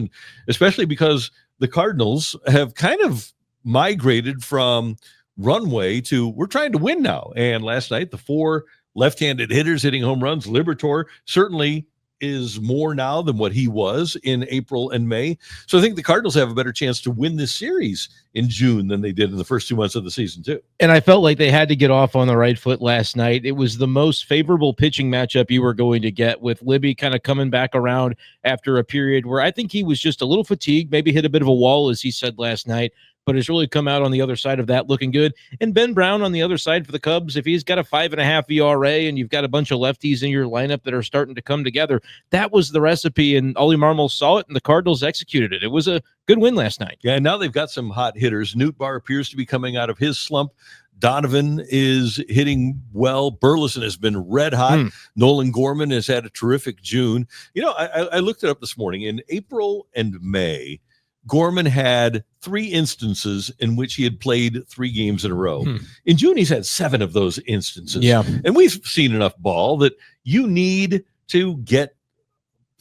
and especially because the Cardinals have kind of migrated from Runway to we're trying to win now. And last night, the 4 left-handed hitters hitting home runs, Liberatore certainly is more now than what he was in April and May. So I think the Cardinals have a better chance to win this series in June than they did in the first 2 months of the season, too. And I felt like they had to get off on the right foot last night. It was the most favorable pitching matchup you were going to get, with Libby kind of coming back around after a period where I think he was just a little fatigued, maybe hit a bit of a wall, as he said last night, but has really come out on the other side of that looking good. And Ben Brown on the other side for the Cubs, if he's got a 5.5 ERA and you've got a bunch of lefties in your lineup that are starting to come together, that was the recipe, and Ollie Marmol saw it, and the Cardinals executed it. It was a good win last night. Yeah, and now they've got some hot hitters. Newt Barr appears to be coming out of his slump. Donovan is hitting well. Burleson has been red hot. Nolan Gorman has had a terrific June. You know, I looked it up this morning. In April and May, Gorman had 3 instances in which he had played 3 games in a row. In June, he's had 7 of those instances. Yeah. And we've seen enough ball that you need to get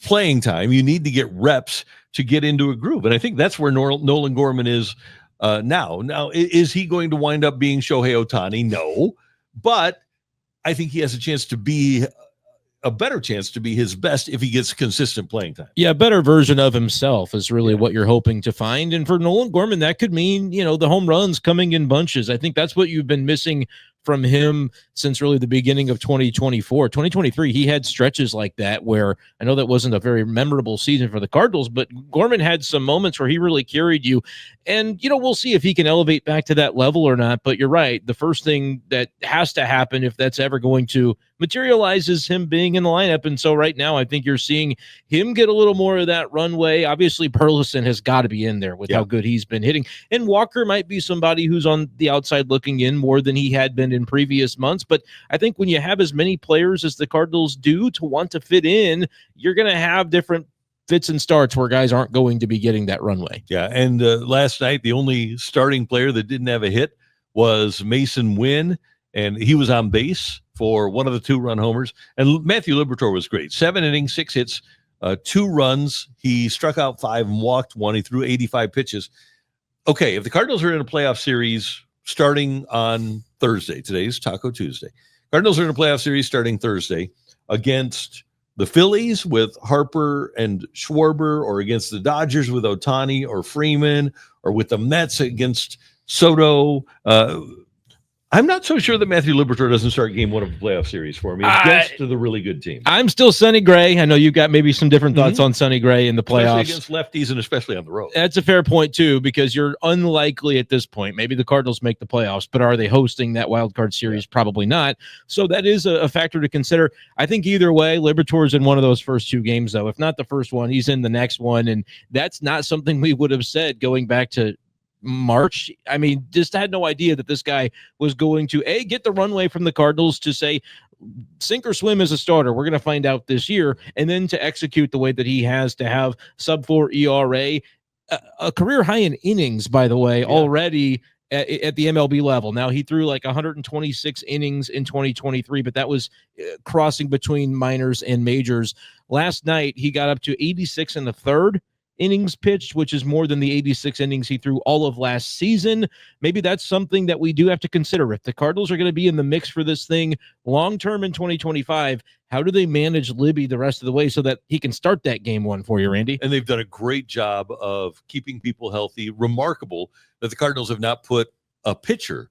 playing time. You need to get reps to get into a groove. And I think that's where Nolan Gorman is now. Now, is he going to wind up being Shohei Ohtani? No. But I think he has a chance to be a better chance to be his best if he gets consistent playing time. Yeah, a better version of himself is really what you're hoping to find. And for Nolan Gorman, that could mean, the home runs coming in bunches. I think that's what you've been missing from him since really the beginning of 2024. 2023, he had stretches like that where I know that wasn't a very memorable season for the Cardinals, but Gorman had some moments where he really carried you. And, we'll see if he can elevate back to that level or not. But you're right. The first thing that has to happen, if that's ever going to materialize, is him being in the lineup. And so right now, I think you're seeing him get a little more of that runway. Obviously, Burleson has got to be in there with how good he's been hitting. And Walker might be somebody who's on the outside looking in more than he had been in previous months. But I think when you have as many players as the Cardinals do to want to fit in, you're going to have different fits and starts where guys aren't going to be getting that runway. Yeah, and last night, the only starting player that didn't have a hit was Mason Wynn, and he was on base for one of the 2-run homers. And Matthew Liberatore was great. 7 innings, 6 hits, 2 runs. He struck out 5 and walked 1. He threw 85 pitches. Okay, if the Cardinals are in a playoff series starting on Thursday, today's Taco Tuesday. Cardinals are in a playoff series starting Thursday against the Phillies with Harper and Schwarber, or against the Dodgers with Ohtani or Freeman, or with the Mets against Soto. I'm not so sure that Matthew Liberatore doesn't start game 1 of the playoff series for me against the really good team. I'm still Sonny Gray. I know you've got maybe some different thoughts on Sonny Gray in the playoffs. Especially against lefties and especially on the road. That's a fair point, too, because you're unlikely at this point. Maybe the Cardinals make the playoffs, but are they hosting that wild card series? Probably not. So that is a factor to consider. I think either way, Liberatore's in one of those first 2 games, though. If not the first one, he's in the next one. And that's not something we would have said going back to March. I mean, just had no idea that this guy was going to get the runway from the Cardinals to say sink or swim as a starter. We're going to find out this year, and then to execute the way that he has, to have sub-4 ERA, a career high in innings, by the way, already at the MLB level. Now, he threw like 126 innings in 2023, but that was crossing between minors and majors. Last night, he got up to 86 in the third innings pitched, which is more than the 86 innings he threw all of last season. Maybe that's something that we do have to consider. If the Cardinals are going to be in the mix for this thing long-term in 2025, how do they manage Libby the rest of the way so that he can start that game 1 for you, Randy? And they've done a great job of keeping people healthy. Remarkable that the Cardinals have not put a pitcher,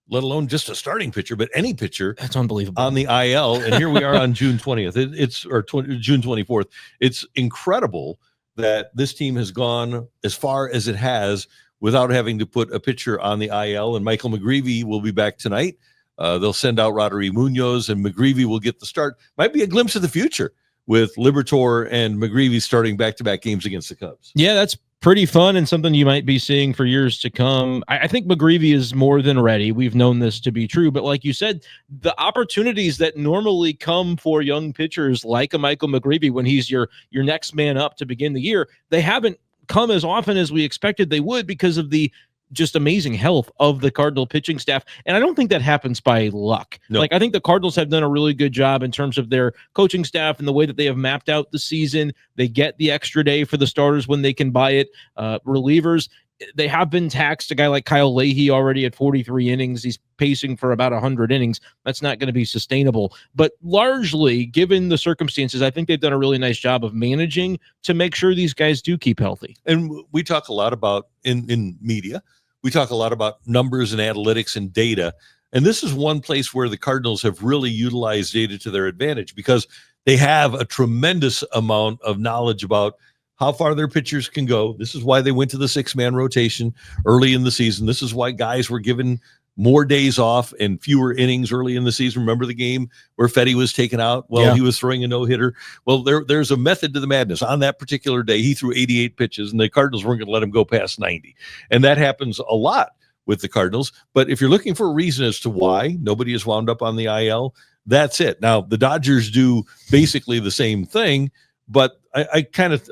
let alone just a starting pitcher, but any pitcher. That's unbelievable. On the IL. And here we are on June 20th. June 24th. It's incredible that this team has gone as far as it has without having to put a pitcher on the IL. And Michael McGreevy will be back tonight. They'll send out Roderick Munoz, and McGreevy will get the start. Might be a glimpse of the future with Liberatore and McGreevy starting back-to-back games against the Cubs. Yeah, that's pretty fun and something you might be seeing for years to come. I think McGreevy is more than ready. We've known this to be true, but like you said, the opportunities that normally come for young pitchers like a Michael McGreevy when he's your next man up to begin the year, they haven't come as often as we expected they would because of the just amazing health of the Cardinal pitching staff. And I don't think that happens by luck. No. Like, I think the Cardinals have done a really good job in terms of their coaching staff and the way that they have mapped out the season. They get the extra day for the starters when they can buy it. Relievers, they have been taxed. A guy like Kyle Leahy already at 43 innings. He's pacing for about 100 innings. That's not going to be sustainable. But largely, given the circumstances, I think they've done a really nice job of managing to make sure these guys do keep healthy. And we talk a lot about in media, we talk a lot about numbers and analytics and data. And this is one place where the Cardinals have really utilized data to their advantage, because they have a tremendous amount of knowledge about how far their pitchers can go. This is why they went to the 6-man rotation early in the season. This is why guys were given more days off and fewer innings early in the season. Remember the game where Fetty was taken out? Well, he was throwing a no-hitter. Well, there's a method to the madness. On that particular day, he threw 88 pitches, and the Cardinals weren't going to let him go past 90. And that happens a lot with the Cardinals. But if you're looking for a reason as to why nobody is wound up on the IL, that's it. Now, the Dodgers do basically the same thing, but I kind of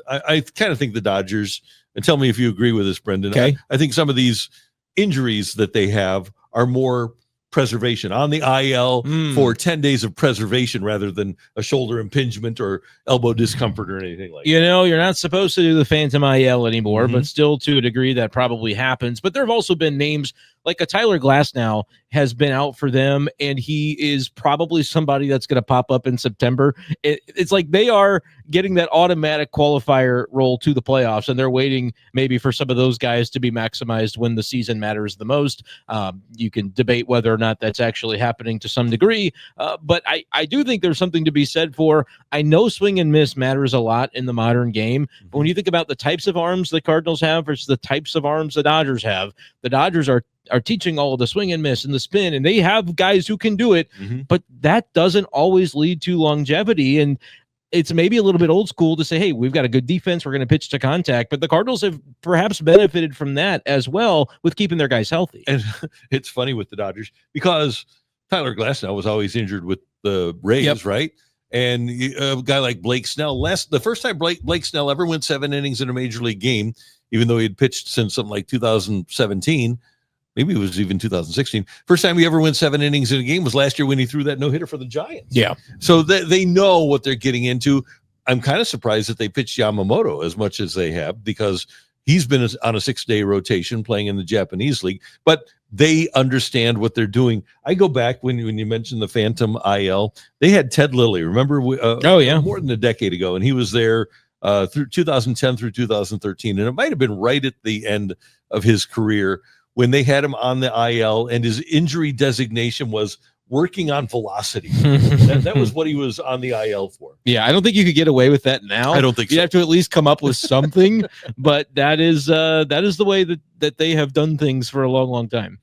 think the Dodgers, and tell me if you agree with this, Brendan. Okay. I think some of these injuries that they have are more preservation on the IL for 10 days of preservation rather than a shoulder impingement or elbow discomfort or anything like that. You're not supposed to do the phantom IL anymore, but still to a degree that probably happens. But there have also been names like a Tyler Glasnow has been out for them, and he is probably somebody that's going to pop up in September. It's like they are getting that automatic qualifier role to the playoffs, and they're waiting maybe for some of those guys to be maximized when the season matters the most. You can debate whether or not that's actually happening to some degree, but I do think there's something to be said for, I know swing and miss matters a lot in the modern game, but when you think about the types of arms the Cardinals have versus the types of arms the Dodgers have, the Dodgers are teaching all of the swing and miss and the spin, and they have guys who can do it, but that doesn't always lead to longevity. And it's maybe a little bit old school to say, hey, we've got a good defense, we're going to pitch to contact, but the Cardinals have perhaps benefited from that as well with keeping their guys healthy. And it's funny with the Dodgers because Tyler Glasnow was always injured with the Rays, right? And a guy like Blake Snell, the first time Blake Snell ever went 7 innings in a major league game, even though he had pitched since something like 2017, maybe it was even 2016. First time he ever went 7 innings in a game was last year when he threw that no-hitter for the Giants. Yeah. So they know what they're getting into. I'm kind of surprised that they pitched Yamamoto as much as they have, because he's been on a 6-day rotation playing in the Japanese league, but they understand what they're doing. I go back when you mentioned the Phantom IL, they had Ted Lilly, remember? More than a decade ago, and he was there through 2010 through 2013, and it might have been right at the end of his career when they had him on the IL, and his injury designation was working on velocity. that was what he was on the IL for. Yeah, I don't think you could get away with that now. I don't think you'd so. have to at least come up with something, but that is the way that they have done things for a long, long time.